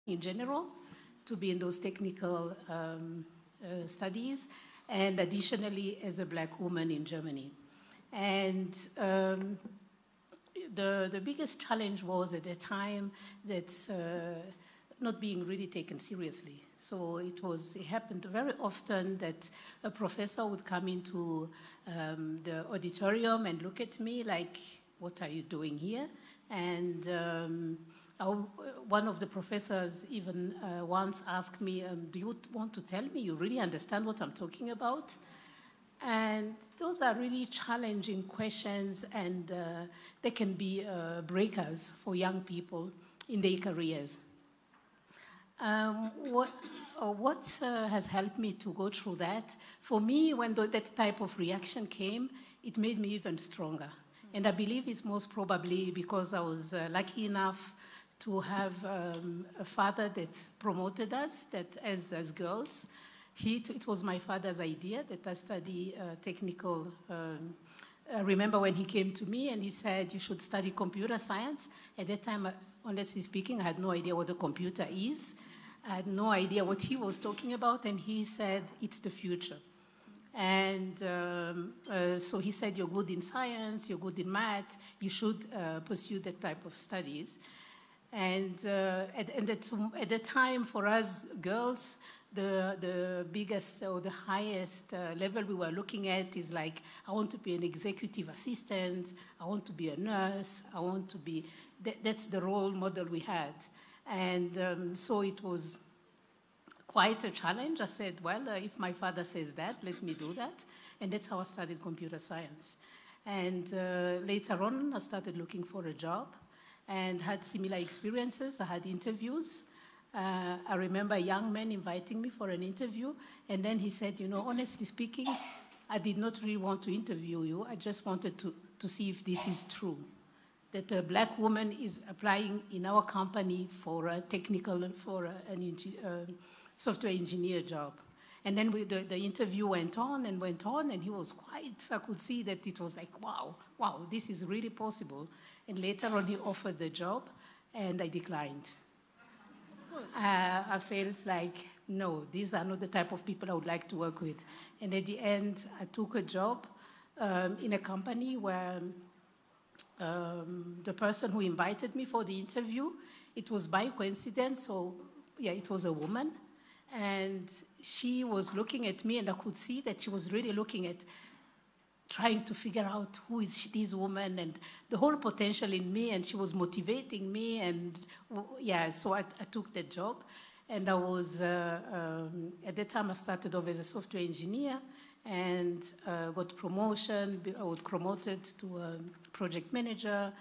in general to be in those technical studies, and additionally as a Black woman in Germany. And the biggest challenge was at the time that not being really taken seriously. So it happened very often that a professor would come into the auditorium and look at me like, what are you doing here? And one of the professors even once asked me, do you want to tell me you really understand what I'm talking about? And those are really challenging questions, and they can be breakers for young people in their careers. What has helped me to go through that? For me, when that type of reaction came, it made me even stronger. And I believe it's most probably because I was lucky enough to have a father that promoted us, that as girls. It was my father's idea that I study technical. I remember when he came to me and he said, you should study computer science. At that time, honestly speaking, I had no idea what a computer is. I had no idea what he was talking about, and he said, it's the future. And so he said, you're good in science, you're good in math, you should pursue that type of studies. And at the time, for us girls, the biggest or the highest level we were looking at is like, I want to be an executive assistant, I want to be a nurse, I want to be, that's the role model we had. And so it was quite a challenge. I said, well, if my father says that, let me do that. And that's how I studied computer science. And later on, I started looking for a job and had similar experiences. I had interviews. I remember a young man inviting me for an interview, and then he said, you know, honestly speaking, I did not really want to interview you. I just wanted to see if this is true, that a Black woman is applying in our company for a technical, for a software engineer job. And then the interview went on, and he was I could see that it was like, wow, this is really possible. And later on, he offered the job, and I declined. I felt like, no, these are not the type of people I would like to work with. And at the end, I took a job in a company where the person who invited me for the interview, it was by coincidence, so yeah, it was a woman. And she was looking at me, and I could see that she was really looking at trying to figure out who is this woman and the whole potential in me, and she was motivating me, and yeah, so I took that job. And I was, at that time I started off as a software engineer and got promotion. I was promoted to a project manager,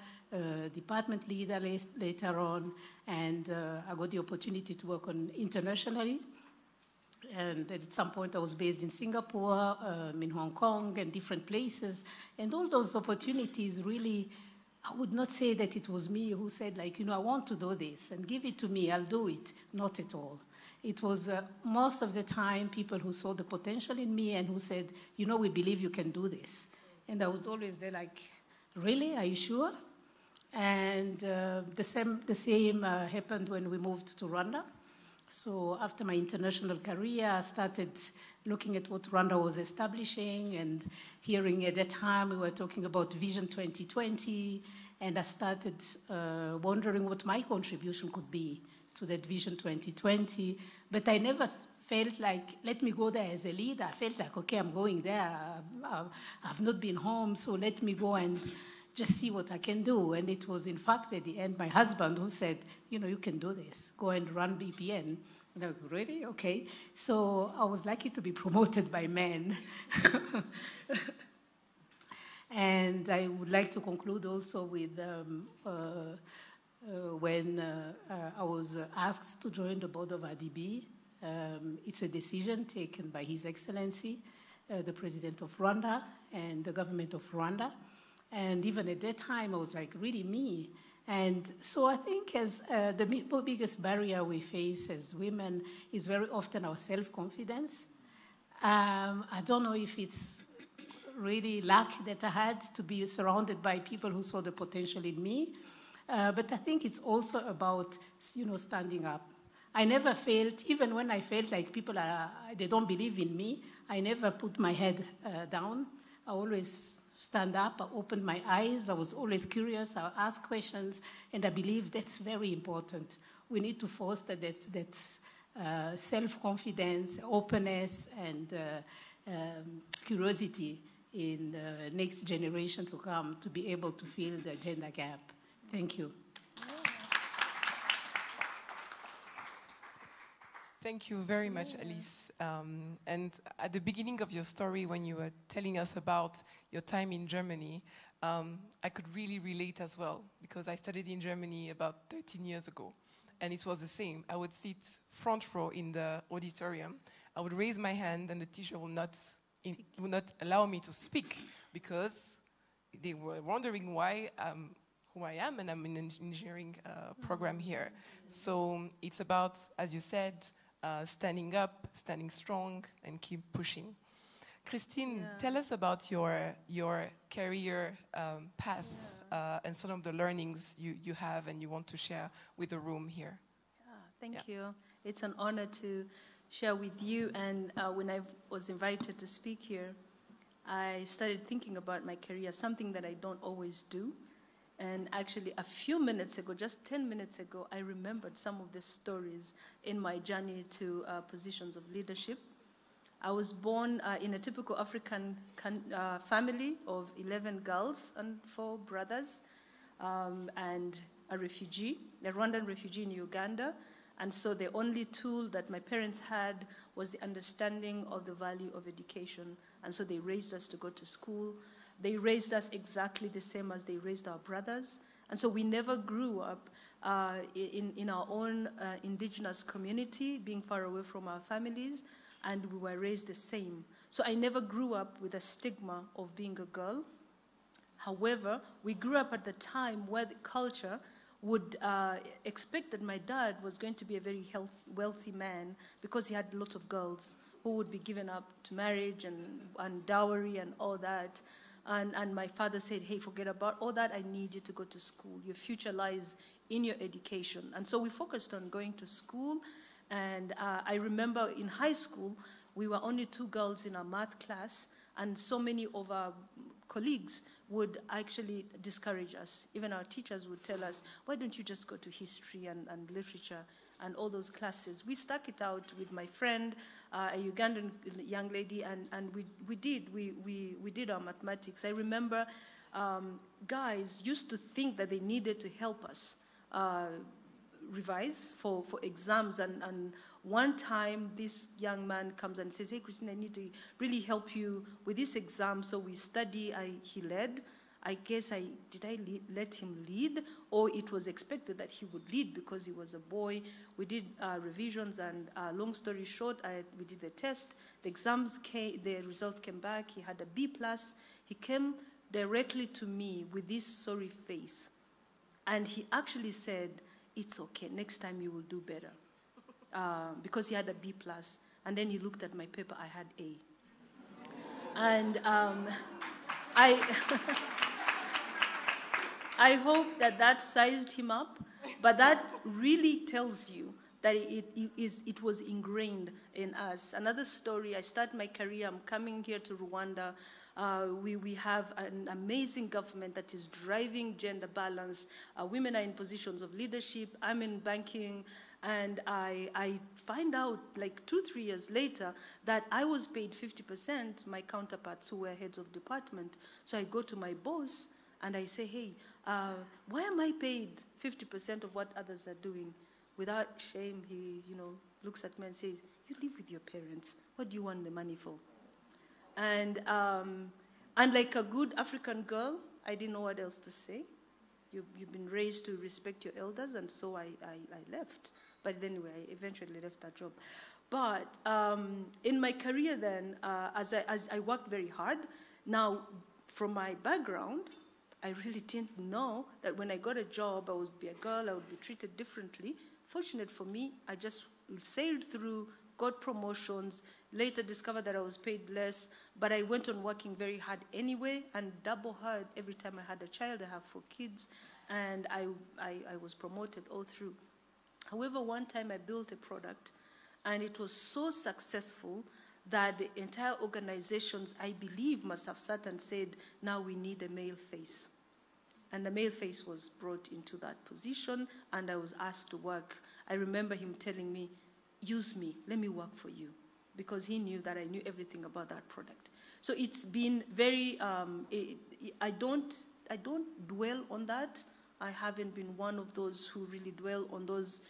department leader later on, and I got the opportunity to work internationally. And at some point I was based in Singapore, in Hong Kong, and different places. And all those opportunities really, I would not say that it was me who said, like, you know, I want to do this, and give it to me, I'll do it. Not at all. It was most of the time people who saw the potential in me and who said, you know, we believe you can do this. And I would always say, like, really, are you sure? And the same happened when we moved to Rwanda. So after my international career, I started looking at what Rwanda was establishing, and hearing at that time we were talking about Vision 2020, and I started wondering what my contribution could be to that Vision 2020. But I never felt like, let me go there as a leader. I felt like, okay, I'm going there. I've not been home, so let me go and just see what I can do. And it was, in fact, at the end, my husband who said, you know, you can do this. Go and run BPN. And I was like, really? Okay. So I was lucky to be promoted by men. And I would like to conclude also with when I was asked to join the board of RDB. It's a decision taken by His Excellency, the President of Rwanda, and the government of Rwanda. And even at that time, I was like, really me? And so I think as the biggest barrier we face as women is very often our self-confidence. I don't know if it's really luck that I had to be surrounded by people who saw the potential in me, but I think it's also about, you know, standing up. I never felt, even when I felt like they don't believe in me, I never put my head down. I always stand up, I opened my eyes, I was always curious, I asked questions, and I believe that's very important. We need to foster that self-confidence, openness, and curiosity in the next generation to come to be able to fill the gender gap. Thank you. Thank you very much, Alice. And at the beginning of your story, when you were telling us about your time in Germany, I could really relate as well, because I studied in Germany about 13 years ago, and it was the same. I would sit front row in the auditorium. I would raise my hand, and the teacher would not allow me to speak, because they were wondering why who I am, and I'm in an engineering program here. So it's about, as you said, standing up, standing strong, and keep pushing. Christine, tell us about your career path and some of the learnings you have and you want to share with the room here. Thank you. It's an honor to share with you. And when I was invited to speak here, I started thinking about my career, something that I don't always do. And actually, a few minutes ago, just 10 minutes ago, I remembered some of the stories in my journey to positions of leadership. I was born in a typical African family of 11 girls and 4 brothers, and a refugee, a Rwandan refugee in Uganda. And so the only tool that my parents had was the understanding of the value of education. And so they raised us to go to school. They raised us exactly the same as they raised our brothers. And so we never grew up in our own indigenous community, being far away from our families, and we were raised the same. So I never grew up with a stigma of being a girl. However, we grew up at the time where the culture would expect that my dad was going to be a very wealthy man because he had lots of girls who would be given up to marriage and dowry and all that. And my father said, hey, forget about all that. I need you to go to school. Your future lies in your education. And so we focused on going to school. And I remember in high school, we were only 2 girls in our math class. And so many of our colleagues would actually discourage us. Even our teachers would tell us, why don't you just go to history and literature and all those classes? We stuck it out with my friend, a Ugandan young lady, and we did our mathematics. I remember guys used to think that they needed to help us revise for exams, and one time this young man comes and says, hey, Christine, I need to really help you with this exam. So we study. He led. I guess did I let him lead, or it was expected that he would lead because he was a boy. We did revisions, and long story short, we did the test. The exams came, the results came back. He had a B+. He came directly to me with this sorry face, and he actually said, it's okay, next time you will do better, because he had a B+. And then he looked at my paper, I had A. And I hope that sized him up, but that really tells you that it was ingrained in us. Another story, I started my career, I'm coming here to Rwanda. We have an amazing government that is driving gender balance. Women are in positions of leadership. I'm in banking. And I find out like 2-3 years later that I was paid 50%, my counterparts who were heads of department. So I go to my boss and I say, hey, why am I paid 50% of what others are doing? Without shame, he looks at me and says, you live with your parents. What do you want the money for? And like a good African girl, I didn't know what else to say. You've been raised to respect your elders, and so I left. But anyway, I eventually left that job. But in my career then, as I worked very hard, now from my background, I really didn't know that when I got a job, I would be a girl, I would be treated differently. Fortunate for me, I just sailed through, got promotions, later discovered that I was paid less, but I went on working very hard anyway, and double hard every time I had a child. I have 4 kids, and I was promoted all through. However, one time I built a product, and it was so successful that the entire organizations, I believe, must have sat and said, now we need a male face. And the male face was brought into that position, and I was asked to work. I remember him telling me, use me, let me work for you, because he knew that I knew everything about that product. So it's been very, I don't dwell on that. I haven't been one of those who really dwell on those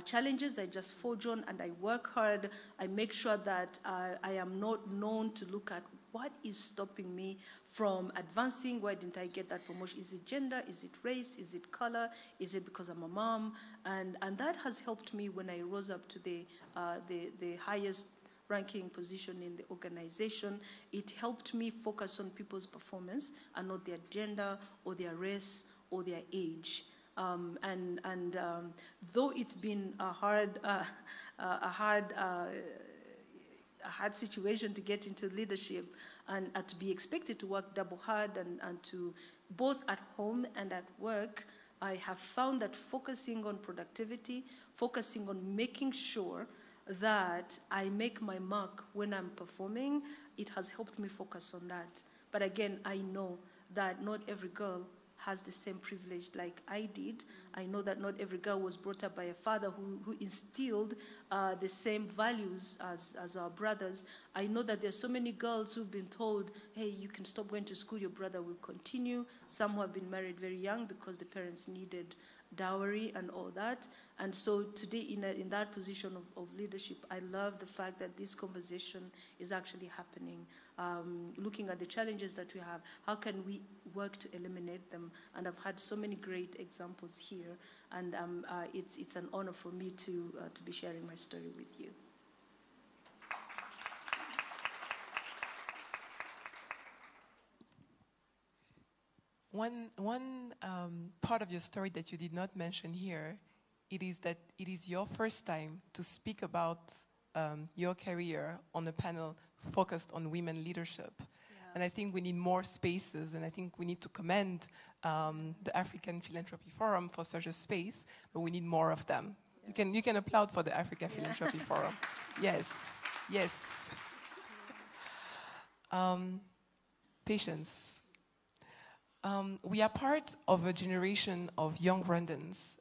challenges. I just forge on and I work hard. I make sure that I am not known to look at what is stopping me from advancing. Why didn't I get that promotion? Is it gender? Is it race? Is it color? Is it because I'm a mom? And that has helped me when I rose up to the highest ranking position in the organization. It helped me focus on people's performance and not their gender or their race or their age. Though it's been a hard situation to get into leadership and to be expected to work double hard and to both at home and at work, I have found that focusing on productivity, focusing on making sure that I make my mark when I'm performing, it has helped me focus on that. But again, I know that not every girl has the same privilege like I did. I know that not every girl was brought up by a father who instilled the same values as our brothers. I know that there's so many girls who've been told, hey, you can stop going to school, your brother will continue. Some who have been married very young because the parents needed dowry and all that. And so today in that position of leadership, I love the fact that this conversation is actually happening. Looking at the challenges that we have, how can we work to eliminate them? And I've had so many great examples here, and it's an honor for me to be sharing my story with you. One part of your story that you did not mention here, it is that it is your first time to speak about your career on a panel focused on women leadership. Yeah. And I think we need more spaces, and I think we need to commend the African Philanthropy Forum for such a space, but we need more of them. Yeah. You can applaud for the African Philanthropy Forum. Yes, yes. Patience. We are part of a generation of young Rwandans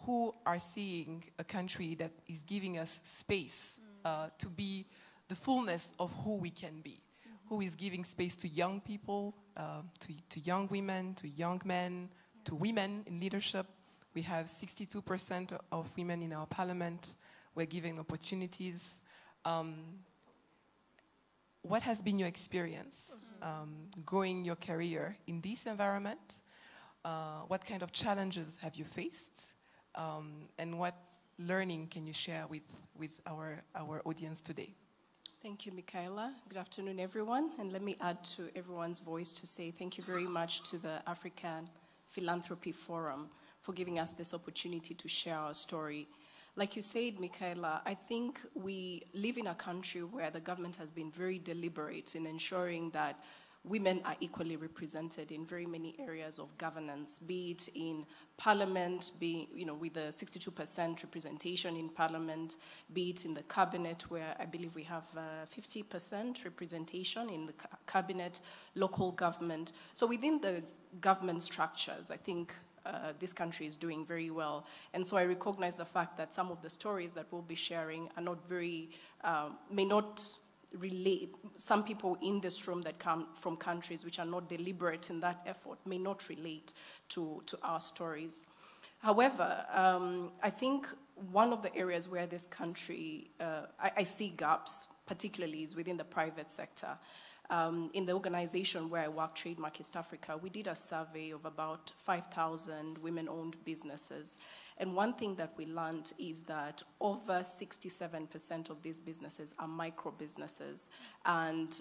who are seeing a country that is giving us space to be the fullness of who we can be, who is giving space to young people, to young women, to young men, to women in leadership. We have 62% of women in our parliament. We're giving opportunities. What has been your experience growing your career in this environment? What kind of challenges have you faced? And what learning can you share with our audience today? Thank you, Michaela. Good afternoon, everyone. And let me add to everyone's voice to say thank you very much to the African Philanthropy Forum for giving us this opportunity to share our story. Like you said, Michaela, I think we live in a country where the government has been very deliberate in ensuring that women are equally represented in very many areas of governance, be it in parliament, with the 62% representation in parliament, be it in the cabinet, where I believe we have 50% representation in the cabinet, local government. So within the government structures, I think this country is doing very well. And so I recognize the fact that some of the stories that we'll be sharing are not very, may not relate. Some people in this room that come from countries which are not deliberate in that effort may not relate to our stories. However, I think one of the areas where this country, I see gaps, particularly is within the private sector. In the organization where I work, Trademark East Africa, we did a survey of about 5,000 women-owned businesses. And one thing that we learned is that over 67% of these businesses are micro businesses. And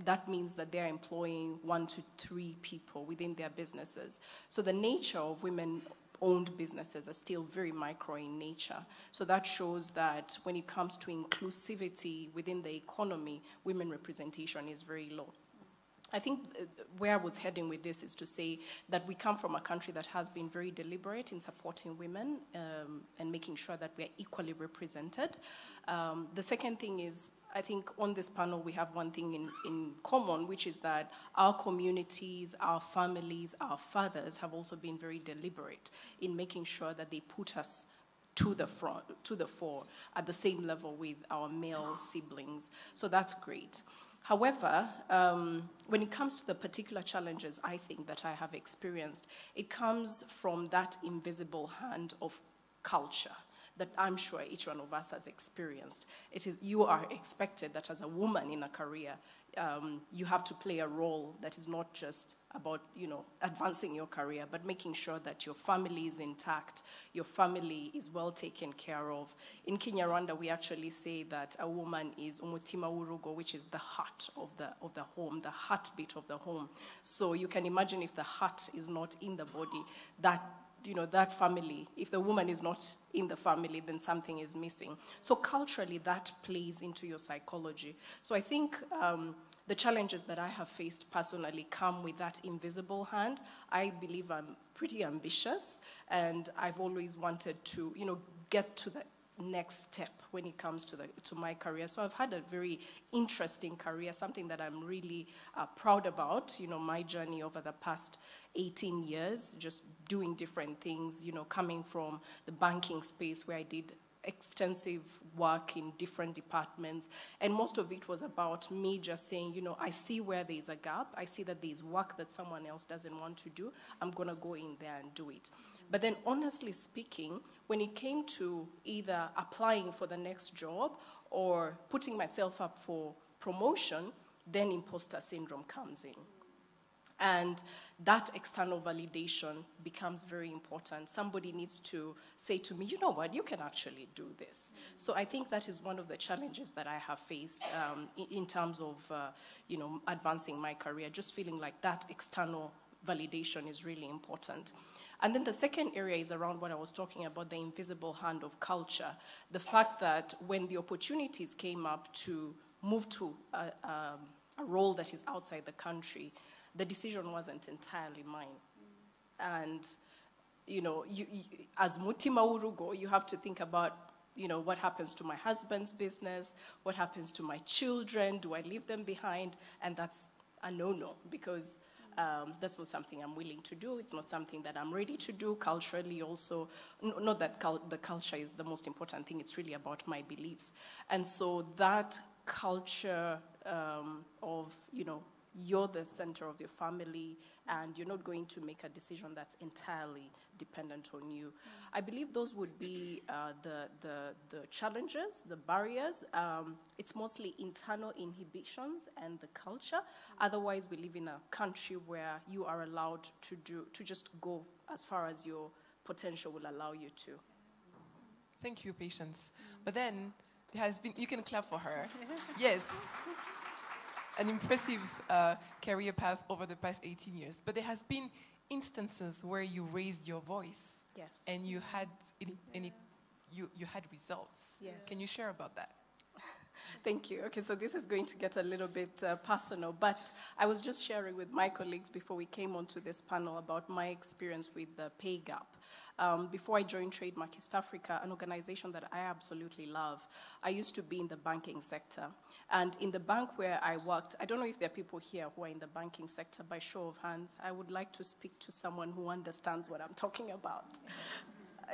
that means that they're employing 1 to 3 people within their businesses. So the nature of women-owned businesses are still very micro in nature. So that shows that when it comes to inclusivity within the economy, women representation is very low. I think where I was heading with this is to say that we come from a country that has been very deliberate in supporting women and making sure that we are equally represented. The second thing is, I think on this panel we have one thing in common, which is that our communities, our families, our fathers have also been very deliberate in making sure that they put us to the fore, at the same level with our male siblings. So that's great. However, when it comes to the particular challenges I think that I have experienced, it comes from that invisible hand of culture that I'm sure each one of us has experienced. It is, you are expected that as a woman in a career, you have to play a role that is not just about, advancing your career, but making sure that your family is intact, your family is well taken care of. In Kinyarwanda, we actually say that a woman is umutima w'urugo, which is the heart of the home, the heartbeat of the home. So you can imagine if the heart is not in the body, that family, if the woman is not in the family, then something is missing. So culturally, that plays into your psychology. So I think the challenges that I have faced personally come with that invisible hand. I believe I'm pretty ambitious, and I've always wanted to, get to the next step when it comes to my career. So I've had a very interesting career, something that I'm really proud about, my journey over the past 18 years, just doing different things, coming from the banking space where I did extensive work in different departments, and most of it was about me just saying, I see where there's a gap, I see that there's work that someone else doesn't want to do, I'm gonna go in there and do it. But then honestly speaking, when it came to either applying for the next job or putting myself up for promotion, then imposter syndrome comes in. And that external validation becomes very important. Somebody needs to say to me, you know what, you can actually do this. So I think that is one of the challenges that I have faced in terms of, advancing my career, just feeling like that external validation is really important. And then the second area is around what I was talking about, the invisible hand of culture. The fact that when the opportunities came up to move to a role that is outside the country, the decision wasn't entirely mine. And, as mutima urugo, you have to think about, what happens to my husband's business, what happens to my children, do I leave them behind? And that's a no-no, because that's not something I'm willing to do. It's not something that I'm ready to do culturally also. Not that the culture is the most important thing, it's really about my beliefs. And so that culture of, you're the center of your family and you're not going to make a decision that's entirely dependent on you. I believe those would be the challenges, the barriers. It's mostly internal inhibitions and the culture. Otherwise, we live in a country where you are allowed to just go as far as your potential will allow you to. Thank you, Patience. But then there has been, you can clap for her. Yes. An impressive career path over the past 18 years. But there has been instances where you raised your voice. Yes. And you had you had results. Yes. Can you share about that? Thank you. Okay, so this is going to get a little bit personal, but I was just sharing with my colleagues before we came onto this panel about my experience with the pay gap. Before I joined Trademark East Africa, an organization that I absolutely love, I used to be in the banking sector. And in the bank where I worked, I don't know if there are people here who are in the banking sector, by show of hands, I would like to speak to someone who understands what I'm talking about.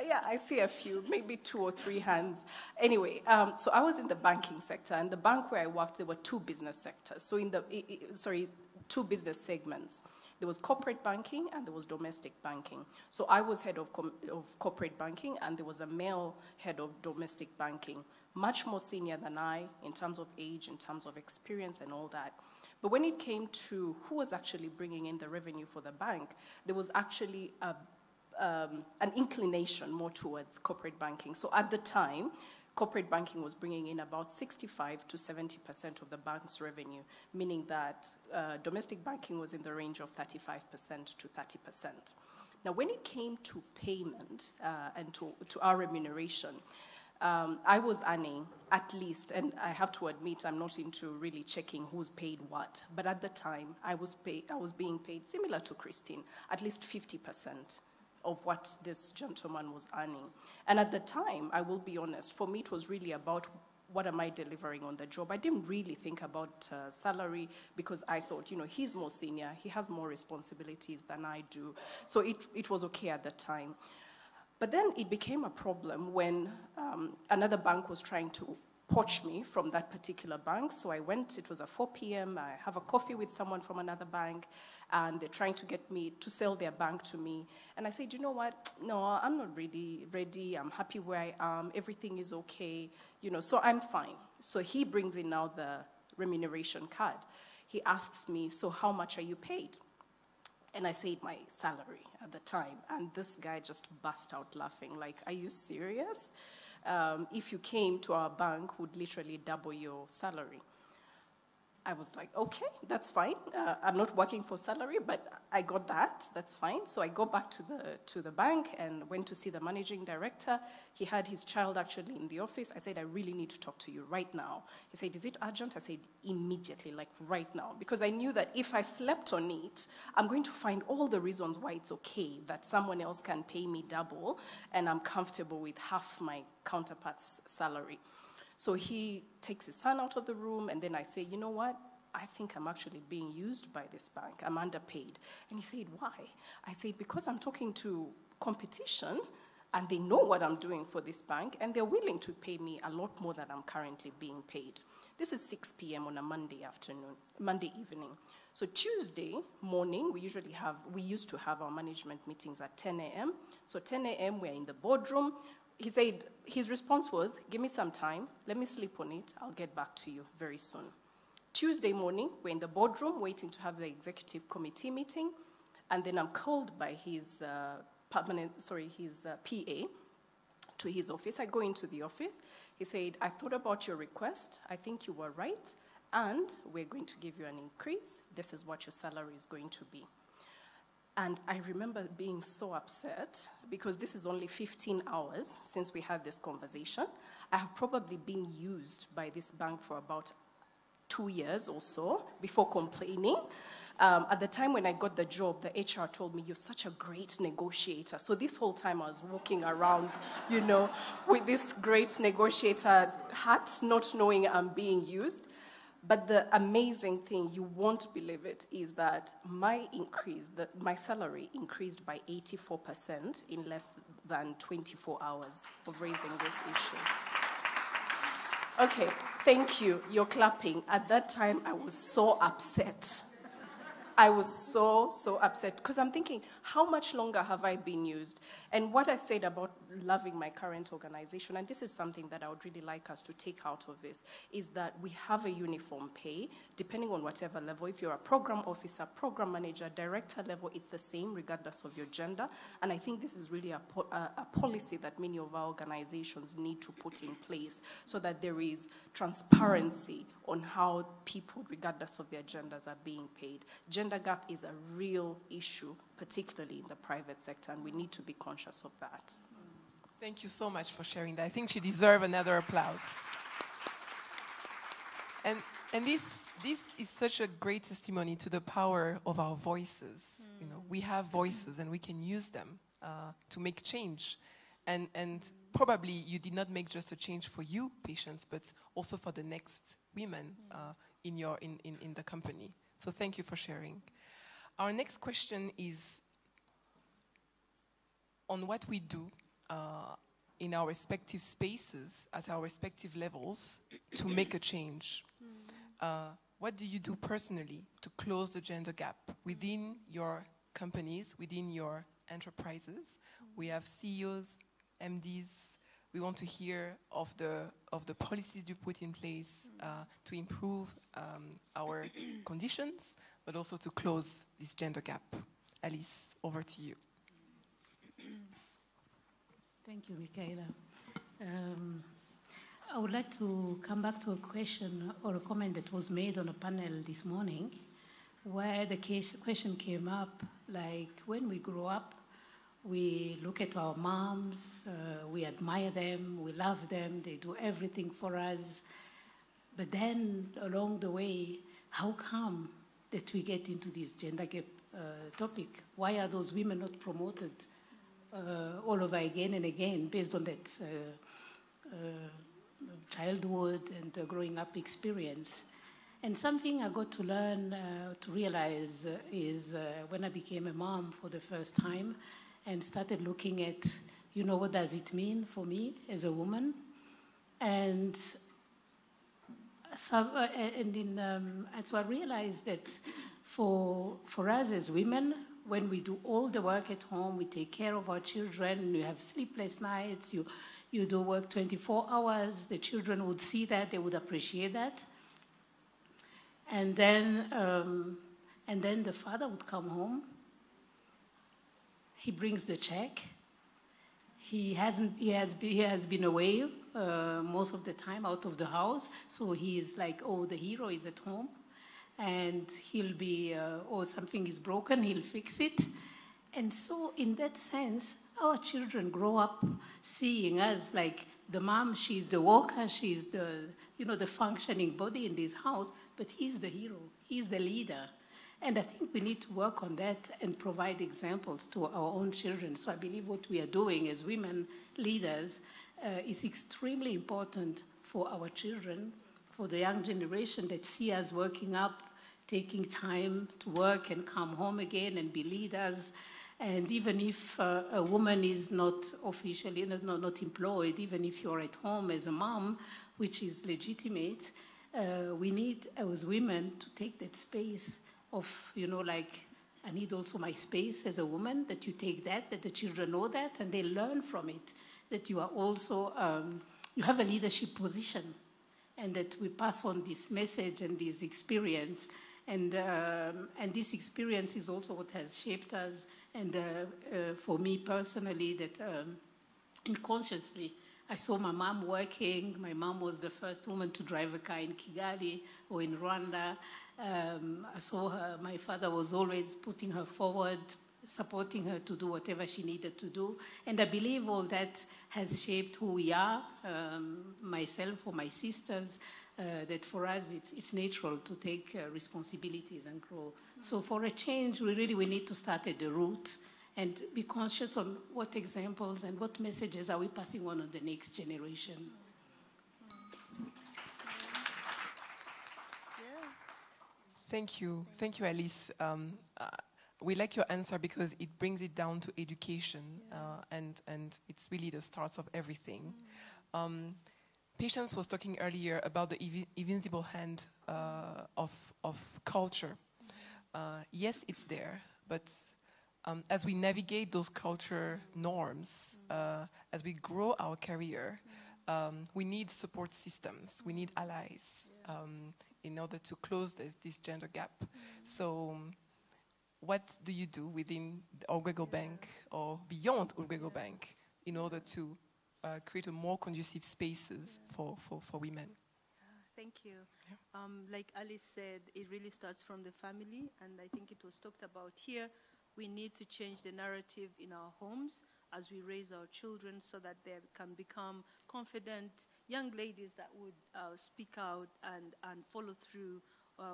Yeah, I see a few, maybe 2 or 3 hands. Anyway, so I was in the banking sector, and the bank where I worked, there were 2 business sectors. So 2 business segments. There was corporate banking and there was domestic banking. So I was head of corporate banking, and there was a male head of domestic banking, much more senior than I in terms of age, in terms of experience and all that. But when it came to who was actually bringing in the revenue for the bank, there was actually an inclination more towards corporate banking. So at the time, corporate banking was bringing in about 65 to 70% of the bank's revenue, meaning that domestic banking was in the range of 35% to 30%. Now, when it came to payment and to our remuneration, I was earning at least, and I have to admit, I'm not into really checking who's paid what, but at the time, I was being paid similar to Christine, at least 50% of what this gentleman was earning. And at the time, I will be honest, for me, it was really about what am I delivering on the job. I didn't really think about salary because I thought, he's more senior, he has more responsibilities than I do. So it was okay at the time. But then it became a problem when another bank was trying to poach me from that particular bank. So I went, it was at 4 p.m., I have a coffee with someone from another bank, and they're trying to get me to sell their bank to me. And I said, you know what? No, I'm not really ready. I'm happy where I am. Everything is okay. So I'm fine. So he brings in now the remuneration card. He asks me, so how much are you paid? And I said my salary at the time. And this guy just burst out laughing, like, are you serious? If you came to our bank, would literally double your salary. I was like, okay, that's fine. I'm not working for salary, but I got that. That's fine. So I go back to the bank and went to see the managing director. He had his child actually in the office. I said, I really need to talk to you right now. He said, is it urgent? I said, immediately, like right now. Because I knew that if I slept on it, I'm going to find all the reasons why it's okay that someone else can pay me double and I'm comfortable with half my counterpart's salary. So he takes his son out of the room, and then I say, you know what? I think I'm actually being used by this bank. I'm underpaid. And he said, why? I said, because I'm talking to competition, and they know what I'm doing for this bank, and they're willing to pay me a lot more than I'm currently being paid. This is 6 p.m. on a Monday evening. So Tuesday morning, we used to have our management meetings at 10 a.m. So 10 a.m., we're in the boardroom. He said, his response was, give me some time, let me sleep on it, I'll get back to you very soon. Tuesday morning, we're in the boardroom waiting to have the executive committee meeting, and then I'm called by his PA to his office. I go into the office. He said, I thought about your request, I think you were right, and we're going to give you an increase. This is what your salary is going to be. And I remember being so upset because this is only 15 hours since we had this conversation. I have probably been used by this bank for about 2 years or so before complaining. At the time when I got the job, the HR told me, you're such a great negotiator. So this whole time I was walking around, with this great negotiator hat, not knowing I'm being used. But the amazing thing, you won't believe it, is that my salary increased by 84% in less than 24 hours of raising this issue. Okay, thank you. You're clapping. At that time, I was so upset. I was so upset because I'm thinking, how much longer have I been used? And what I said about loving my current organization, and this is something that I would really like us to take out of this, is that we have a uniform pay, depending on whatever level. If you're a program officer, program manager, director level, it's the same regardless of your gender. And I think this is really a policy that many of our organizations need to put in place so that there is transparency on how people, regardless of their genders, are being paid. Gender gap is a real issue, particularly in the private sector, and we need to be conscious of that. Thank you so much for sharing that. I think she deserves another applause. And this is such a great testimony to the power of our voices. We have voices, and we can use them to make change. And probably you did not make just a change for you, patients, but also for the next women in the company. So thank you for sharing. Our next question is on what we do in our respective spaces at our respective levels to make a change. What do you do personally to close the gender gap within your companies, within your enterprises? We have CEOs, MDs. We want to hear of the policies you put in place to improve our conditions, but also to close this gender gap. Alice, over to you. Thank you, Michaela. I would like to come back to a question or a comment that was made on a panel this morning, where the question came up, like, when we grow up, We look at our moms, we admire them, we love them, they do everything for us. But then along the way, how come that we get into this gender gap topic? Why are those women not promoted all over again and again based on that childhood and growing up experience? And something I got to learn, to realize is when I became a mom for the first time and started looking at, what does it mean for me as a woman? And so, so I realized that for us as women, when we do all the work at home, we take care of our children, you have sleepless nights, you do work 24 hours, the children would see that, they would appreciate that. And then the father would come home. He brings the check. He has been away most of the time, out of the house. So he is like, oh, the hero is at home, and he'll be, or something is broken, he'll fix it. And so, in that sense, our children grow up seeing us like the mom. She's the worker. She's the the functioning body in this house. But he's the hero. He's the leader. And I think we need to work on that and provide examples to our own children. So I believe what we are doing as women leaders is extremely important for our children, for the young generation that see us working up, taking time to work and come home again and be leaders. And even if a woman is not officially, not employed, even if you're at home as a mom, which is legitimate, we need, as women, to take that space of, I need also my space as a woman, that you take that the children know that, and they learn from it, that you are also, you have a leadership position, and that we pass on this message and this experience. And this experience is also what has shaped us, and for me personally, that unconsciously, I saw my mom working. My mom was the first woman to drive a car in Kigali or in Rwanda. I saw her. My father was always putting her forward, supporting her to do whatever she needed to do. And I believe all that has shaped who we are, myself or my sisters, that for us it's natural to take responsibilities and grow. So for a change, we need to start at the root and be conscious on what examples and what messages are we passing on the next generation. Thank you, Alice. We like your answer because it brings it down to education, and it's really the start of everything. Patience was talking earlier about the invisible hand of culture. Yes, it's there, but as we navigate those culture norms, as we grow our career, we need support systems, we need allies in order to close this gender gap. So what do you do within the Urwego Bank or beyond Urwego Bank in order to create a more conducive spaces for women? Thank you. Like Alice said, it really starts from the family, and I think it was talked about here. We need to change the narrative in our homes as we raise our children so that they can become confident young ladies that would speak out and follow through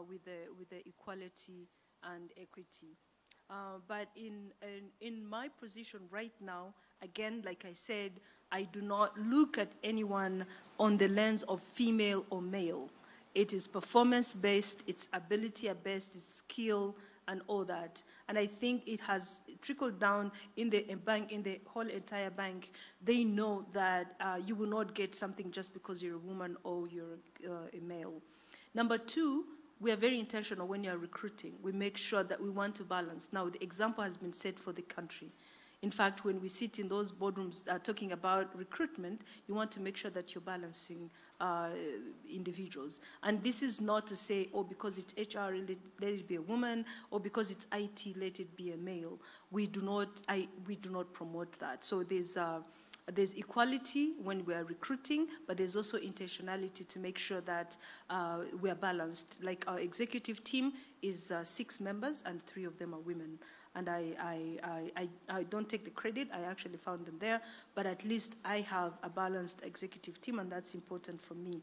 with the equality and equity. But in my position right now, again, like I said, I do not look at anyone on the lens of female or male. It is performance-based, it's ability-based, it's skill, and all that. And I think it has trickled down in the bank, in the whole entire bank. They know that you will not get something just because you're a woman or you're a male. Number two, we are very intentional when you're recruiting. We make sure that we want to balance. Now, the example has been set for the country. In fact, when we sit in those boardrooms talking about recruitment, you want to make sure that you're balancing individuals. And this is not to say, oh, because it's HR, let it be a woman, or because it's IT, let it be a male. We do not promote that. So there's equality when we are recruiting, but there's also intentionality to make sure that we are balanced. Like our executive team is 6 members, and 3 of them are women. and I don't take the credit. I actually found them there, but at least I have a balanced executive team, and that's important for me.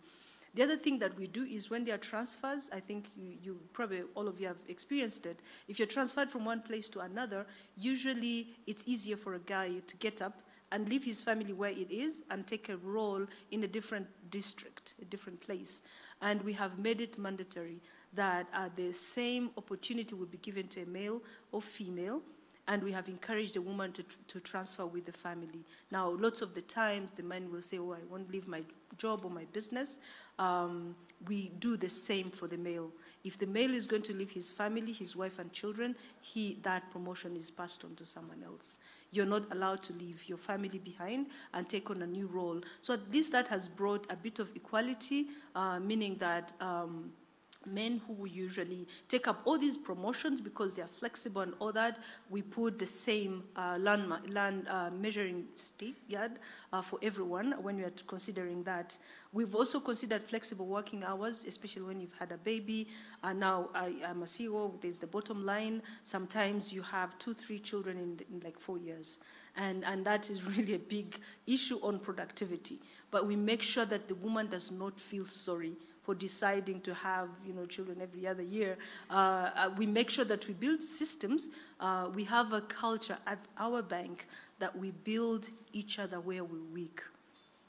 The other thing that we do is when there are transfers, I think you probably, all of you have experienced it. If you're transferred from one place to another, usually it's easier for a guy to get up and leave his family where it is and take a role in a different district, a different place. And we have made it mandatory that the same opportunity will be given to a male or female, and we have encouraged a woman to transfer with the family. Now, lots of the times, the man will say, oh, I won't leave my job or my business. We do the same for the male. If the male is going to leave his family, his wife and children, that promotion is passed on to someone else. You're not allowed to leave your family behind and take on a new role. So at least that has brought a bit of equality, meaning that men who usually take up all these promotions because they're flexible and all that, we put the same land measuring stick yard for everyone when we are considering that. We've also considered flexible working hours, especially when you've had a baby. Now I'm a CEO, there's the bottom line. Sometimes you have 2-3 children in like 4 years. And that is really a big issue on productivity. But we make sure that the woman does not feel sorry for deciding to have, children every other year. We make sure that we build systems. We have a culture at our bank that we build each other where we're weak.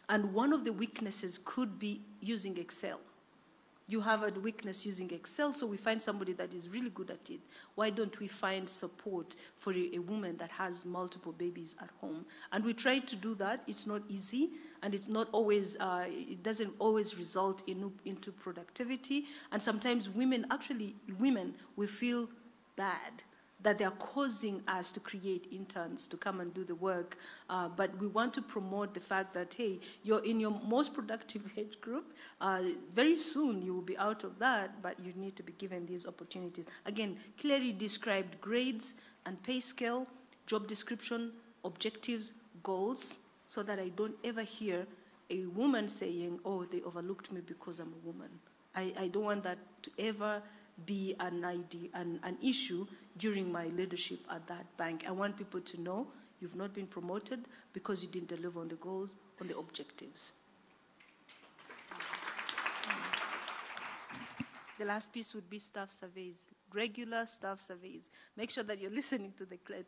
And one of the weaknesses could be using Excel. You have a weakness using Excel, so we find somebody that is really good at it. Why don't we find support for a woman that has multiple babies at home? And we try to do that. It's not easy, and it's not always, it doesn't always result into productivity. And sometimes women will feel bad that they are causing us to create interns to come and do the work. But we want to promote the fact that, hey, you're in your most productive age group. Very soon you will be out of that, but you need to be given these opportunities. Again, clearly described grades and pay scale, job description, objectives, goals, so that I don't ever hear a woman saying, oh, they overlooked me because I'm a woman. I don't want that to ever be an issue during my leadership at that bank. I want people to know you've not been promoted because you didn't deliver on the goals, on the objectives. The last piece would be staff surveys, regular staff surveys. Make sure that you're listening to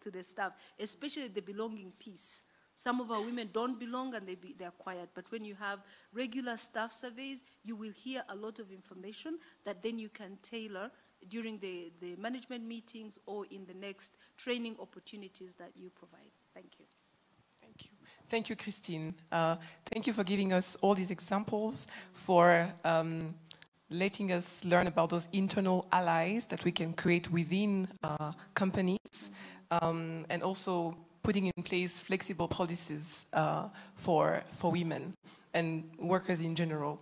the staff, especially the belonging piece. Some of our women don't belong and they're quiet, but when you have regular staff surveys, you will hear a lot of information that then you can tailor during the management meetings or in the next training opportunities that you provide. Thank you. Thank you. Thank you, Christine. Thank you for giving us all these examples, for letting us learn about those internal allies that we can create within companies, and also putting in place flexible policies for women and workers in general.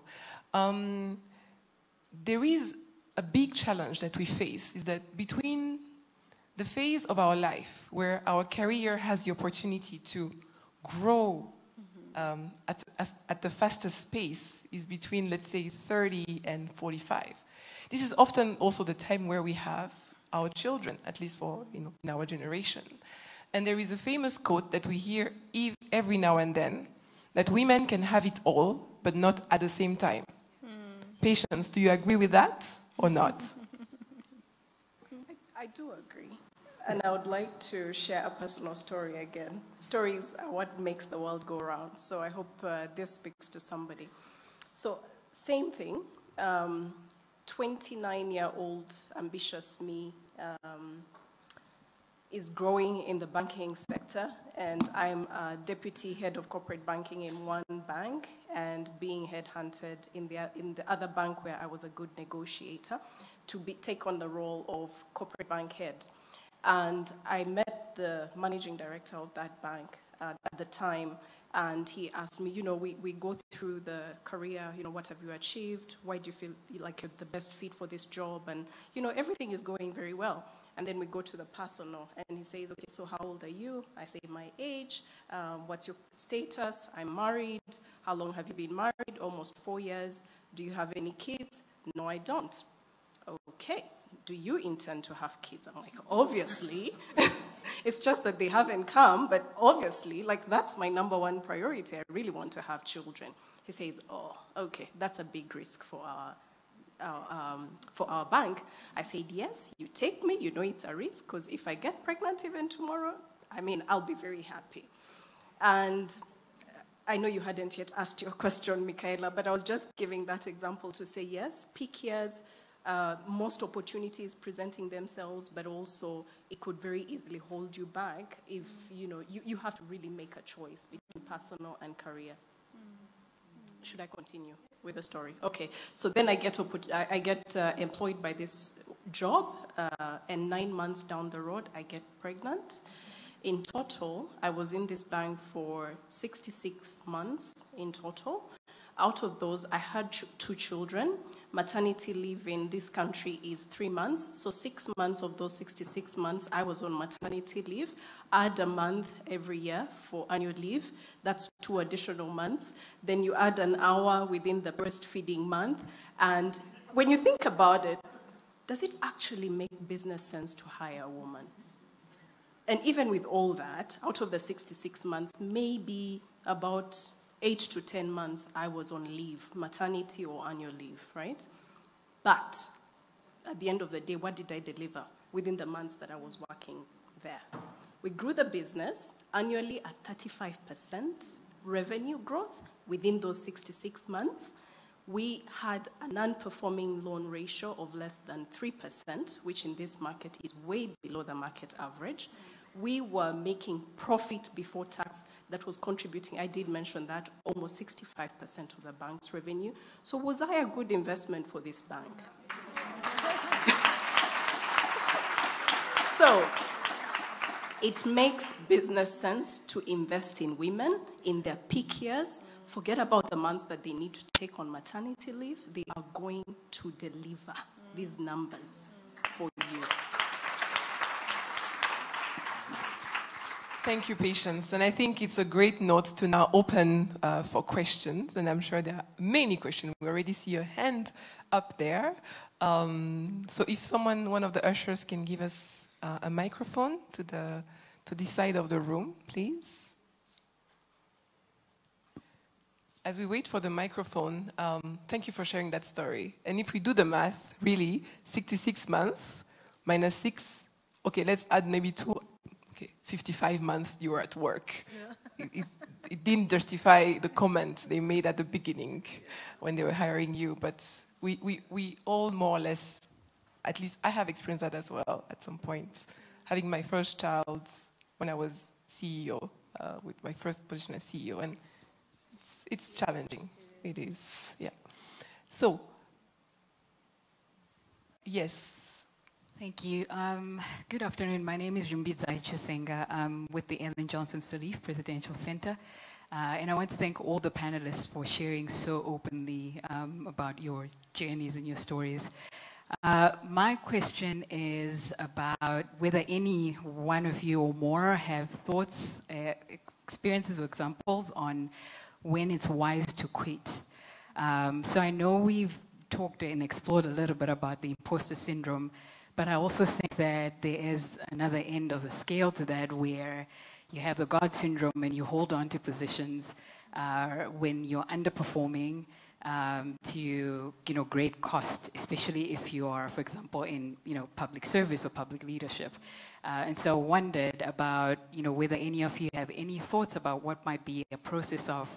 There is a big challenge that we face, is that between the phase of our life where our career has the opportunity to grow at the fastest pace is between, let's say, 30 and 45. This is often also the time where we have our children, at least for in our generation. And there is a famous quote that we hear every now and then, that women can have it all, but not at the same time. Patience, do you agree with that or not? I do agree. And I would like to share a personal story again. Stories are what makes the world go round. So I hope this speaks to somebody. So same thing, 29-year-old ambitious me, is growing in the banking sector, and I'm a deputy head of corporate banking in one bank and being headhunted in the other bank where I was a good negotiator to take on the role of corporate bank head. And I met the managing director of that bank at the time, and he asked me, we go through the career, what have you achieved? Why do you feel like you're the best fit for this job? And, everything is going very well. And then we go to the personal, and he says, okay, so how old are you? I say my age. What's your status? I'm married. How long have you been married? Almost 4 years. Do you have any kids? No, I don't. Okay. Do you intend to have kids? I'm like, obviously. It's just that they haven't come, but obviously, like, that's my number one priority. I really want to have children. He says, oh, okay, that's a big risk for our bank. I said, yes, you take me, you know it's a risk, because if I get pregnant even tomorrow, I mean, I'll be very happy. And I know you hadn't yet asked your question, Michaela, but I was just giving that example to say, yes, peak years, most opportunities presenting themselves, but also it could very easily hold you back if, you know, you have to really make a choice between personal and career. Should I continue with the story? Okay, so then I get employed by this job, and 9 months down the road, I get pregnant. In total, I was in this bank for 66 months in total. Out of those, I had 2 children. Maternity leave in this country is 3 months. So 6 months of those 66 months, I was on maternity leave. Add a month every year for annual leave. That's 2 additional months. Then you add an hour within the breastfeeding month. And when you think about it, does it actually make business sense to hire a woman? And even with all that, out of the 66 months, maybe about 8 to 10 months I was on leave, maternity or annual leave, right? But at the end of the day, what did I deliver within the months that I was working there? We grew the business annually at 35% revenue growth within those 66 months. We had a non-performing loan ratio of less than 3%, which in this market is way below the market average. We were making profit before tax that was contributing, I did mention that, almost 65% of the bank's revenue. So was I a good investment for this bank? So it makes business sense to invest in women in their peak years. Forget about the months that they need to take on maternity leave. They are going to deliver these numbers for you. Thank you, Patience. And I think it's a great note to now open for questions. And I'm sure there are many questions. We already see your hand up there. So if one of the ushers can give us a microphone to this side of the room, please. As we wait for the microphone, thank you for sharing that story. And if we do the math, really, 66 months minus 6, okay, let's add maybe 2. Okay, 55 months you were at work. Yeah. It didn't justify the comment they made at the beginning when they were hiring you, but we all more or less, at least I have experienced that as well at some point. Having my first child when I was CEO, with my first position as CEO, and it's challenging. It is, yeah. So, yes. Thank you. Good afternoon. My name is Rumbidza Chisenga. I'm with the Ellen Johnson Sirleaf Presidential Center. And I want to thank all the panelists for sharing so openly about your journeys and your stories. My question is about whether any one of you or more have thoughts, experiences or examples on when it's wise to quit. So I know we've talked and explored a little bit about the imposter syndrome, but I also think that there is another end of the scale to that where you have the God syndrome and you hold on to positions when you're underperforming to great cost, especially if you are, for example, in public service or public leadership. And so I wondered about whether any of you have any thoughts about what might be a process of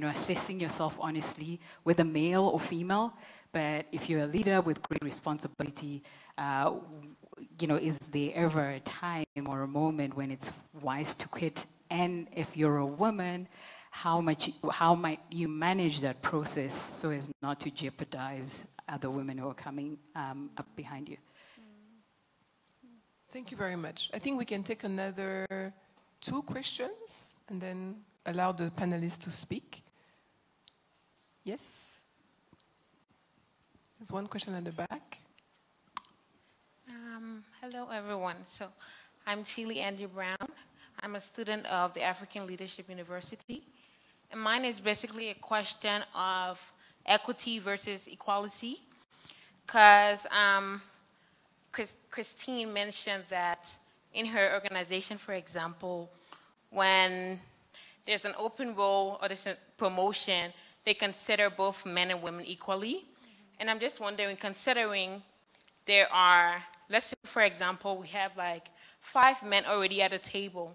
assessing yourself honestly, whether male or female. But if you're a leader with great responsibility, is there ever a time or a moment when it's wise to quit? And if you're a woman, how might you manage that process so as not to jeopardize other women who are coming up behind you? Thank you very much. I think we can take another 2 questions and then allow the panelists to speak. Yes? There's one question at the back. Hello, everyone. So I'm Teely Andrew Brown. I'm a student of the African Leadership University. And mine is basically a question of equity versus equality. Because Christine mentioned that in her organization, for example, when there's an open role or there's a promotion, they consider both men and women equally. And I'm just wondering, considering there are, let's say, for example, we have like 5 men already at a table,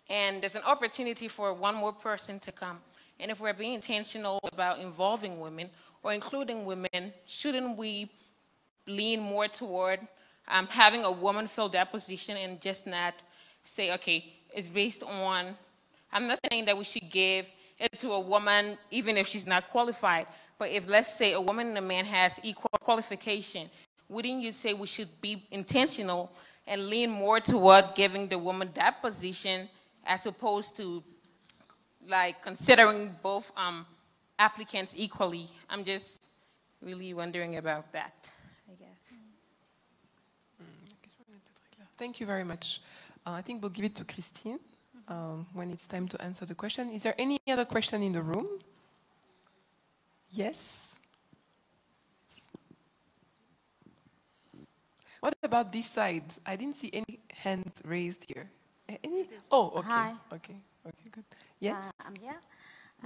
and there's an opportunity for one more person to come. And if we're being intentional about involving women or including women, shouldn't we lean more toward having a woman fill that position and just not say, okay, it's based on, I'm not saying that we should give it to a woman even if she's not qualified, but if, let's say, a woman and a man has equal qualification, wouldn't you say we should be intentional and lean more toward giving the woman that position as opposed to like considering both applicants equally? I'm just really wondering about that, I guess. Thank you very much. I think we'll give it to Christine when it's time to answer the question. Is there any other question in the room? Yes? What about this side? I didn't see any hand raised here. Any? Oh, okay. Hi. Okay, good. Yes? I'm here.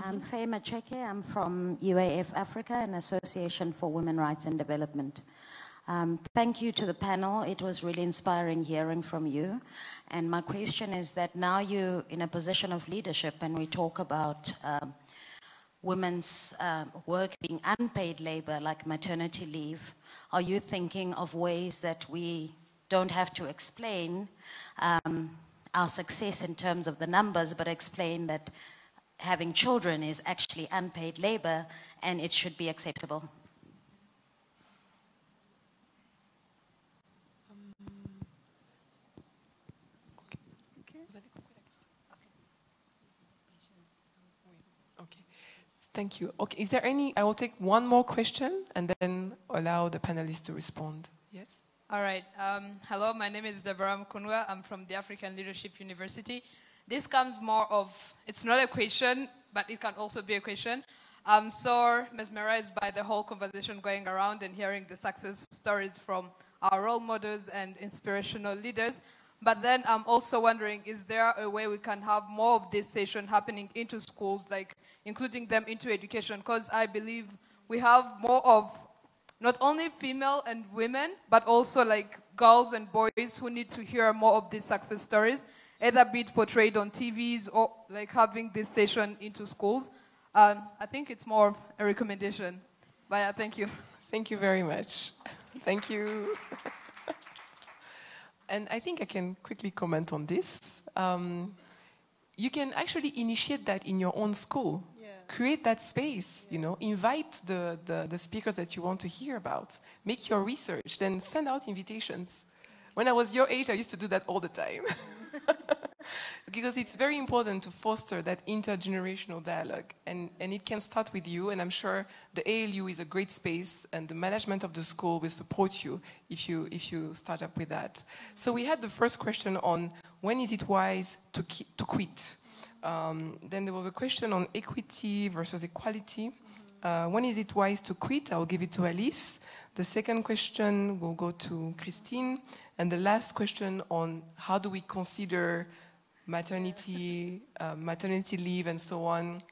I'm Faye Macheke. I'm from UAF Africa, an association for women rights and development. Thank you to the panel. It was really inspiring hearing from you. And my question is that now you're in a position of leadership and we talk about women's work being unpaid labor like maternity leave. Are you thinking of ways that we don't have to explain our success in terms of the numbers, but explain that having children is actually unpaid labor and it should be acceptable? Okay, thank you. Okay, is there any, I will take one more question and then allow the panelists to respond. Yes? All right. Hello, my name is Deborah Mkunwa. I'm from the African Leadership University. This comes more of, it's not a question, but it can also be a question. I'm so mesmerized by the whole conversation going around and hearing the success stories from our role models and inspirational leaders. But then I'm also wondering, is there a way we can have more of this session happening into schools, like including them into education? Because I believe we have more of not only female and women, but also like girls and boys who need to hear more of these success stories, either be it portrayed on TVs or like having this session into schools. I think it's more of a recommendation. But yeah, thank you. Thank you very much. Thank you. And I think I can quickly comment on this. You can actually initiate that in your own school. Yeah. Create that space, you know, invite the speakers that you want to hear about. Make your research, then send out invitations. When I was your age, I used to do that all the time. Because it's very important to foster that intergenerational dialogue. And it can start with you, and I'm sure the ALU is a great space, and the management of the school will support you if you start up with that. So we had the first question on when is it wise to quit? Then there was a question on equity versus equality. When is it wise to quit? I'll give it to Alice. The second question will go to Christine. And the last question on how do we consider maternity leave and so on.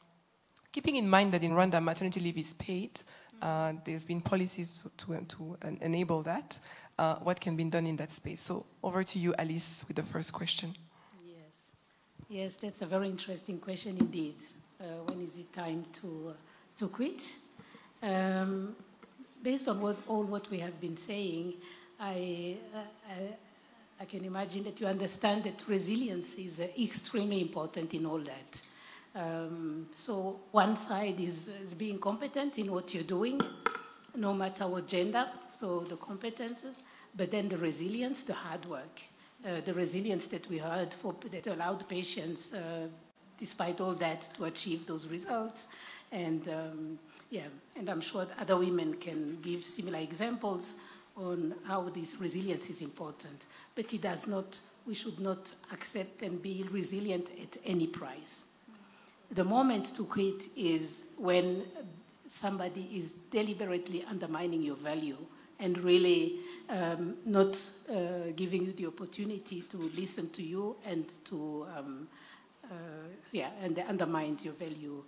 Keeping in mind that in Rwanda, maternity leave is paid. There's been policies to enable that. What can be done in that space? So over to you, Alice, with the first question. Yes, that's a very interesting question indeed. When is it time to quit? Based on all what we have been saying, I can imagine that you understand that resilience is extremely important in all that. So one side is being competent in what you're doing, no matter what gender, so the competences, but then the resilience, the hard work, the resilience that we heard that allowed patients, despite all that, to achieve those results. And and I'm sure other women can give similar examples on how this resilience is important. But we should not accept and be resilient at any price. The moment to quit is when somebody is deliberately undermining your value and really not giving you the opportunity to listen to you and to, and undermines your value.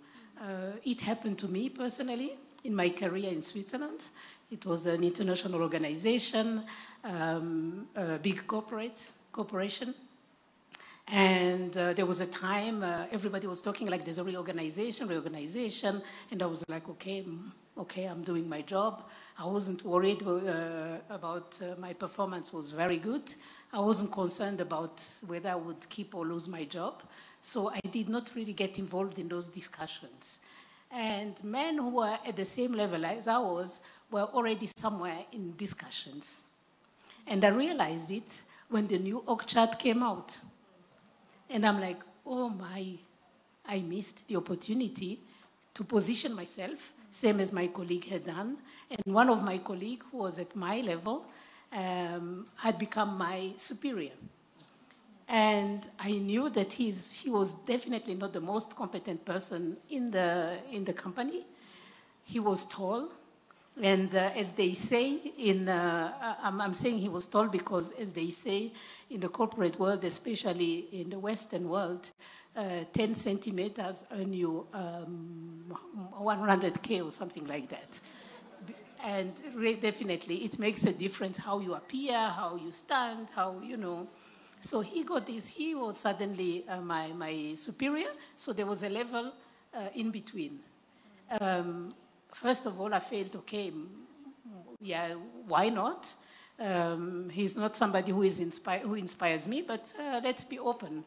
It happened to me personally in my career in Switzerland. It was an international organization, a big corporation. And there was a time everybody was talking like there's a reorganization, and I was like, okay, I'm doing my job. I wasn't worried about my performance was very good. I wasn't concerned about whether I would keep or lose my job. So I did not really get involved in those discussions. And men who were at the same level as I was were already somewhere in discussions. And I realized it when the new org chart came out. And I'm like, oh my, I missed the opportunity to position myself, same as my colleague had done. And one of my colleagues who was at my level had become my superior. And I knew that he was definitely not the most competent person in the company. He was tall. And as they say I'm saying he was tall because as they say in the corporate world, especially in the Western world, 10 centimeters earn you 100K or something like that. And definitely it makes a difference how you appear, how you stand, how, you know. So he got this, he was suddenly my superior, so there was a level in between. First of all, I felt, okay, yeah, why not? He's not somebody who inspires me, but let's be open.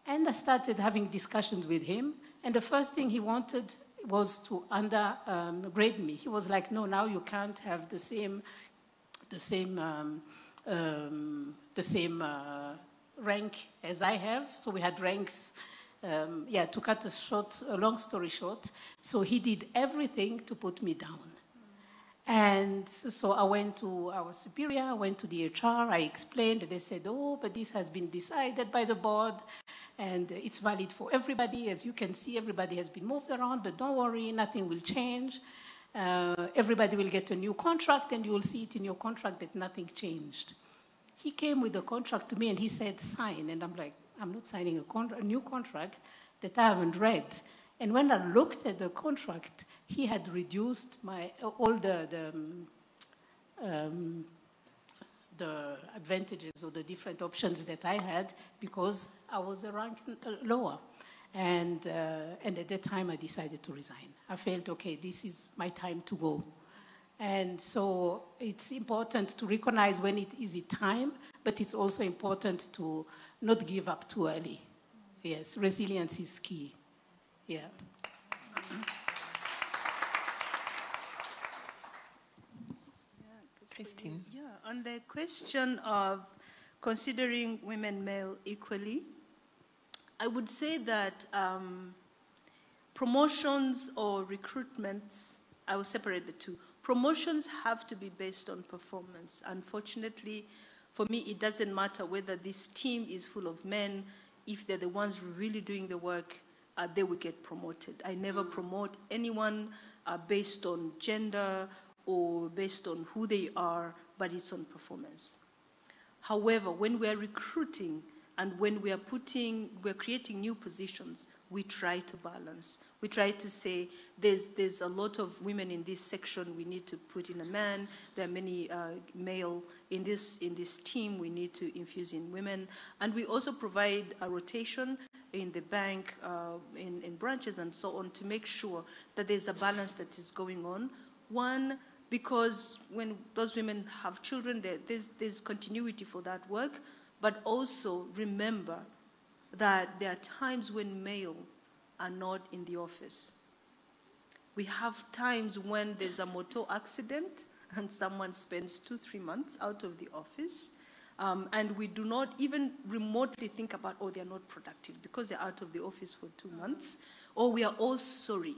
And I started having discussions with him, and the first thing he wanted was to undergrade me. He was like, no, now you can't have the same rank as I have. So we had ranks. To cut a long story short, so he did everything to put me down. And so I went to our superior, I went to the HR, I explained, and they said, oh, but this has been decided by the board, and it's valid for everybody. As you can see, everybody has been moved around, but don't worry, nothing will change. Everybody will get a new contract, and you will see it in your contract that nothing changed. He came with the contract to me, and he said, sign. And I'm like, I'm not signing a new contract that I haven't read. And when I looked at the contract, he had reduced all the advantages or the different options that I had because I was a rank lower. And at that time, I decided to resign. I felt, okay, this is my time to go. And so it's important to recognize when it is time, but it's also important to not give up too early. Yes, resilience is key. Yeah. Christine. Yeah, on the question of considering women male equally, I would say that promotions or recruitments, I will separate the two. Promotions have to be based on performance. Unfortunately, for me, it doesn't matter whether this team is full of men. If they're the ones really doing the work, they will get promoted. I never promote anyone based on gender or based on who they are, but it's on performance. However, when we're recruiting and when we're creating new positions, we try to balance. We try to say, there's a lot of women in this section, we need to put in a man. There are many male in this team, we need to infuse in women. And we also provide a rotation in the bank, in branches and so on, to make sure that there's a balance that is going on. One, because when those women have children, there's continuity for that work, but also remember that there are times when male are not in the office. We have times when there's a motor accident and someone spends 2-3 months out of the office, and we do not even remotely think about, oh, they're not productive because they're out of the office for 2 months, or we are all sorry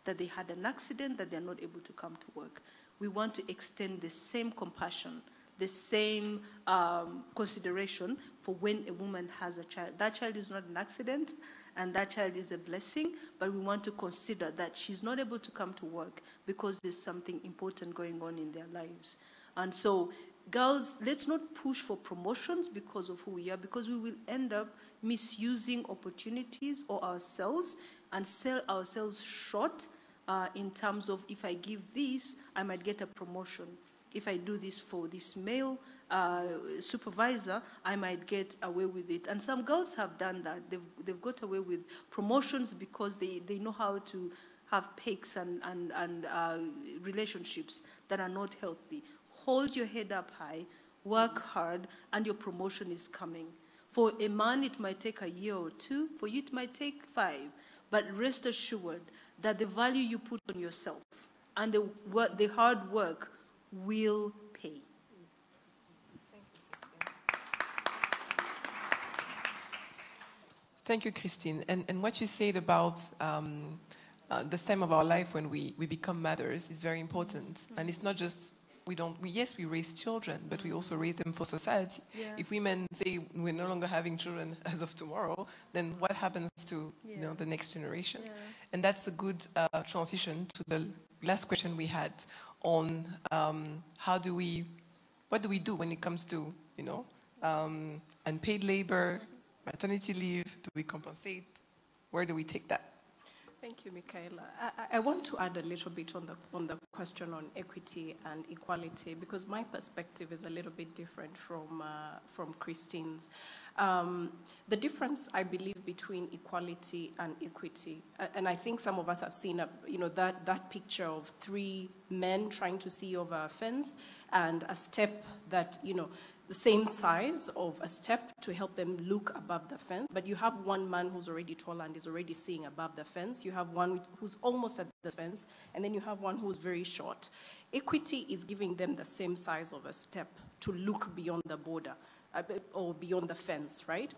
that they had an accident, that they're not able to come to work. We want to extend the same compassion, the same consideration for when a woman has a child. That child is not an accident, and that child is a blessing, but we want to consider that she's not able to come to work because there's something important going on in their lives. And so, girls, let's not push for promotions because of who we are, because we will end up misusing opportunities or ourselves and sell ourselves short in terms of, if I give this, I might get a promotion. If I do this for this male supervisor, I might get away with it. And some girls have done that. They've got away with promotions because they know how to have peaks and relationships that are not healthy. Hold your head up high, work hard, and your promotion is coming. For a man, it might take a year or two. For you, it might take 5. But rest assured that the value you put on yourself and the hard work will pay. Thank you, Christine. And what you said about this time of our life when we become mothers is very important. And it's not just, yes, we raise children, but we also raise them for society. Yeah. If women say we're no longer having children as of tomorrow, then what happens to the next generation? Yeah. And that's a good transition to the last question we had on what do we do when it comes to unpaid labor, maternity leave? Do we compensate? Where do we take that? Thank you, Michaela. I want to add a little bit on the question on equity and equality, because my perspective is a little bit different from Christine's. The difference, I believe, between equality and equity, and I think some of us have seen that picture of 3 men trying to see over a fence, and a step that the same size of a step to help them look above the fence. But you have one man who's already tall and is already seeing above the fence. You have one who's almost at the fence, and then you have one who's very short. Equity is giving them the same size of a step to look beyond the border or beyond the fence, right?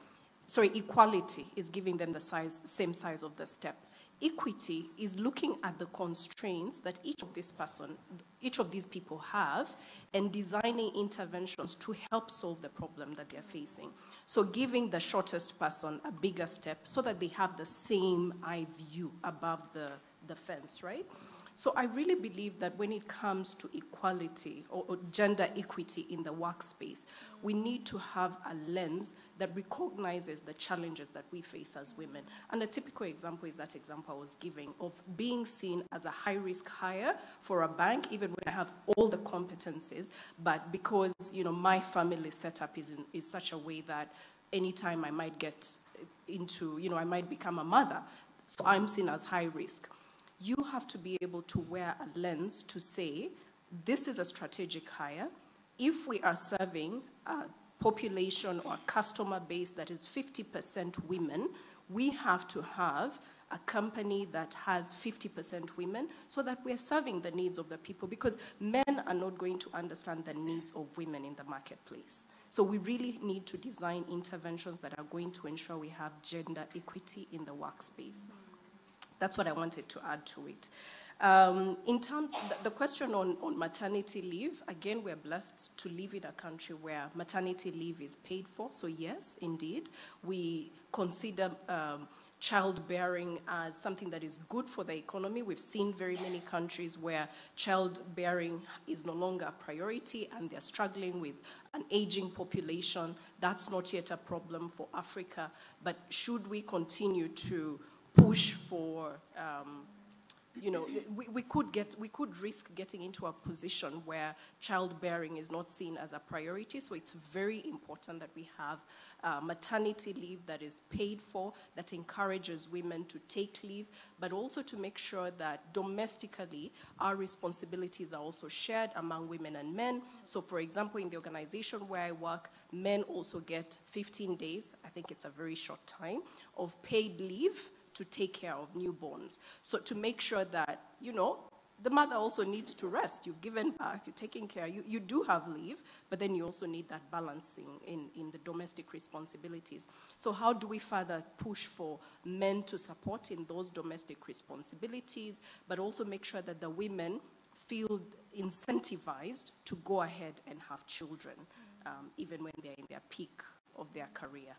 Sorry, equality is giving them the same size of the step. Equity is looking at the constraints that each of these people have and designing interventions to help solve the problem that they're facing. So giving the shortest person a bigger step so that they have the same eye view above the fence, right? So I really believe that when it comes to equality or gender equity in the workspace, we need to have a lens that recognizes the challenges that we face as women. And a typical example is that example I was giving of being seen as a high-risk hire for a bank, even when I have all the competencies, but because my family setup is such a way that anytime I might get into, I might become a mother, so I'm seen as high risk. You have to be able to wear a lens to say, this is a strategic hire. If we are serving a population or a customer base that is 50% women, we have to have a company that has 50% women so that we're serving the needs of the people, because men are not going to understand the needs of women in the marketplace. So we really need to design interventions that are going to ensure we have gender equity in the workspace. That's what I wanted to add to it. In terms, the question on maternity leave, again, we're blessed to live in a country where maternity leave is paid for. So yes, indeed, we consider childbearing as something that is good for the economy. We've seen very many countries where childbearing is no longer a priority and they're struggling with an aging population. That's not yet a problem for Africa. But should we continue to push for, we could risk getting into a position where childbearing is not seen as a priority. So it's very important that we have maternity leave that is paid for, that encourages women to take leave, but also to make sure that domestically our responsibilities are also shared among women and men. So for example, in the organization where I work, men also get 15 days, I think it's a very short time, of paid leave to take care of newborns. So to make sure that, the mother also needs to rest. You've given birth, you're taking care, you do have leave, but then you also need that balancing in the domestic responsibilities. So how do we further push for men to support in those domestic responsibilities, but also make sure that the women feel incentivized to go ahead and have children, even when they're in their peak of their career?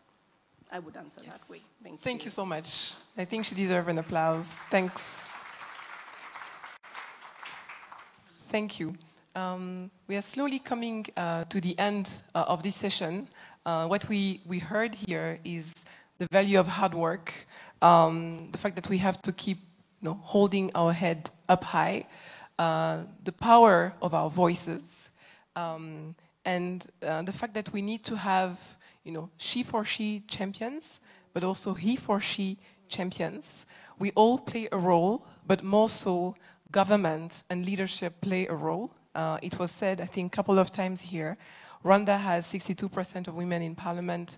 I would answer that way. Thank you. Thank you so much. I think she deserves an applause. Thanks. Thank you. We are slowly coming to the end of this session. What we heard here is the value of hard work, the fact that we have to keep holding our head up high, the power of our voices, and the fact that we need to have she for she champions, but also he for she champions. We all play a role, but more so government and leadership play a role. It was said, I think, a couple of times here, Rwanda has 62% of women in parliament.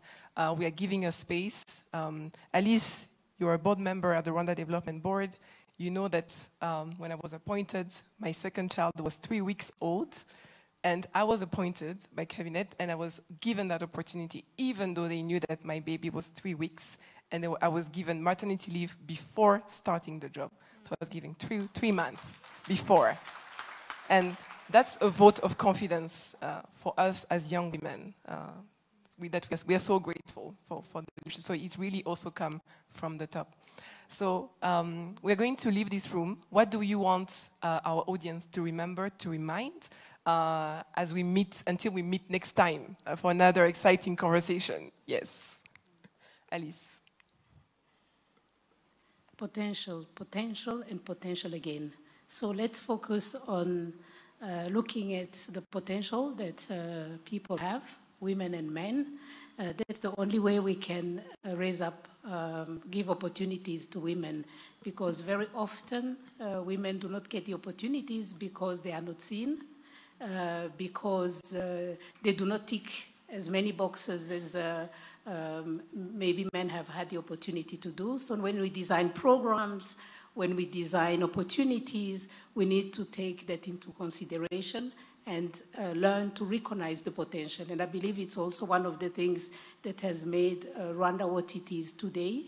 We are giving a space. Alice, you're a board member at the Rwanda Development Board. You know that when I was appointed, my second child was 3 weeks old. And I was appointed by cabinet, and I was given that opportunity, even though they knew that my baby was 3 weeks. And I was given maternity leave before starting the job. So I was given three months before. And that's a vote of confidence for us as young women. We are so grateful for the leadership. So it really also comes from the top. So we're going to leave this room. What do you want our audience to remember, to remind, as we meet, until we meet next time for another exciting conversation? Yes. Alice. Potential, potential, and potential again. So let's focus on looking at the potential that people have, women and men. That's the only way we can raise up, give opportunities to women, because very often women do not get the opportunities because they are not seen, because they do not tick as many boxes as maybe men have had the opportunity to do. So when we design programs, when we design opportunities, we need to take that into consideration and learn to recognize the potential. And I believe it's also one of the things that has made Rwanda what it is today.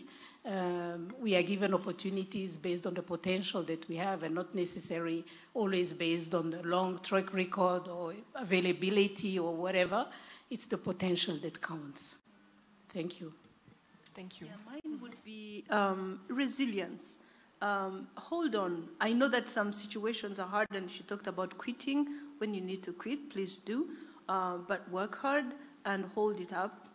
We are given opportunities based on the potential that we have, and not necessarily always based on the long track record or availability or whatever. It's the potential that counts. Thank you. Thank you. Yeah, mine would be resilience. Hold on. I know that some situations are hard, and she talked about quitting. When you need to quit, please do. But work hard and hold it up.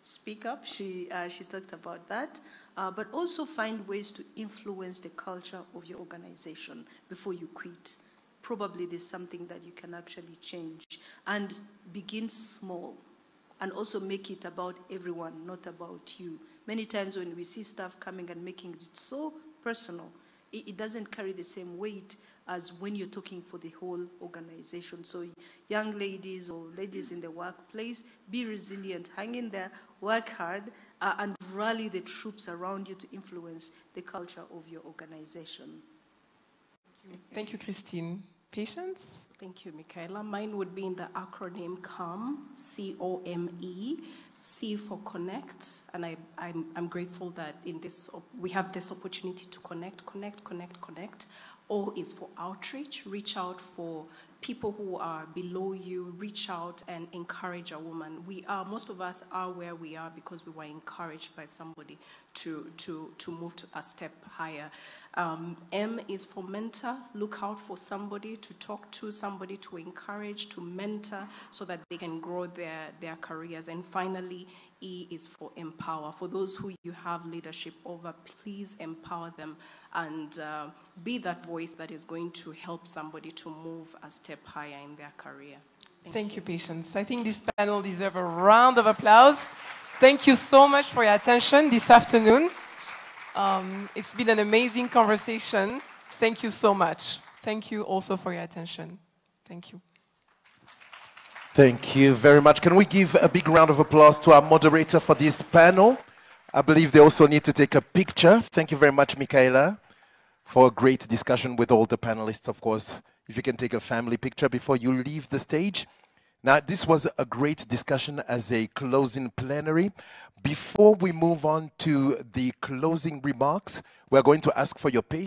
Speak up. She talked about that. But also find ways to influence the culture of your organization before you quit. Probably there's something that you can actually change. And begin small. And also make it about everyone, not about you. Many times when we see staff coming and making it so personal, it doesn't carry the same weight as when you're talking for the whole organization. So young ladies or ladies in the workplace, be resilient, hang in there, work hard, and rally the troops around you to influence the culture of your organization. Thank you, Christine. Patience? Thank you, Michaela. Mine would be in the acronym COME, C-O-M-E. C for connect, and I'm grateful that in this we have this opportunity to connect. O is for outreach, reach out for people who are below you, reach out and encourage a woman. Most of us are where we are because we were encouraged by somebody to move to a step higher. M is for mentor, look out for somebody to talk to, somebody to encourage, to mentor, so that they can grow their careers. And finally, E is for empower. For those who you have leadership over, please empower them and be that voice that is going to help somebody to move a step higher in their career. Thank you, Patience. I think this panel deserves a round of applause. Thank you so much for your attention this afternoon. It's been an amazing conversation. Thank you so much. Thank you also for your attention. Thank you. Thank you very much. Can we give a big round of applause to our moderator for this panel? I believe they also need to take a picture. Thank you very much, Michaela, for a great discussion with all the panelists, of course. If you can take a family picture before you leave the stage. Now, this was a great discussion as a closing plenary. Before we move on to the closing remarks, we're going to ask for your patience.